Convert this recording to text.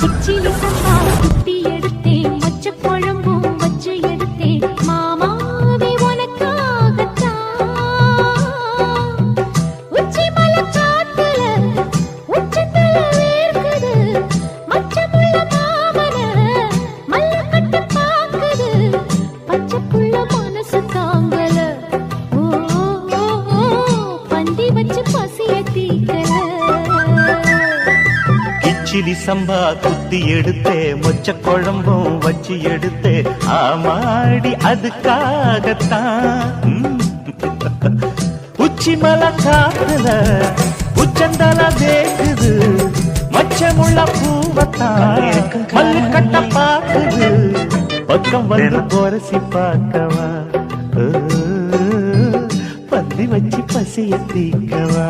கிச்சிலி சம்பா குட்டி எடுத்தேன், மொச்ச குழம்பும் வச்சு எடுத்தேன், மாமாவே உனக்காகத்தான். உச்சி மலை காத்துல உச்சந்தல வேர்க்குது, மச்சமுள்ள மாமன மல்ல கட்டு பாக்குது, பச்சைப்புள்ள மனசு தாங்கல. ஓ ஓ, ஓ, பந்தி வச்சு பசிய தீக்கல. கிச்சிலி சம்பா குத்தி எடுத்தே, மொச்ச குழம்பும் வச்சு எடுத்தே, ஆமாடி அதுக்காகத்தான். உச்சி மலை காத்துல உச்சந்தல வேக்குது, மச்சமுள்ள பூவத்தான் மல்லு கட்ட பாக்குது, பக்கம் வந்து பொரசி பார்க்கவா, பந்தி வச்சு பசிய தீக்கவா.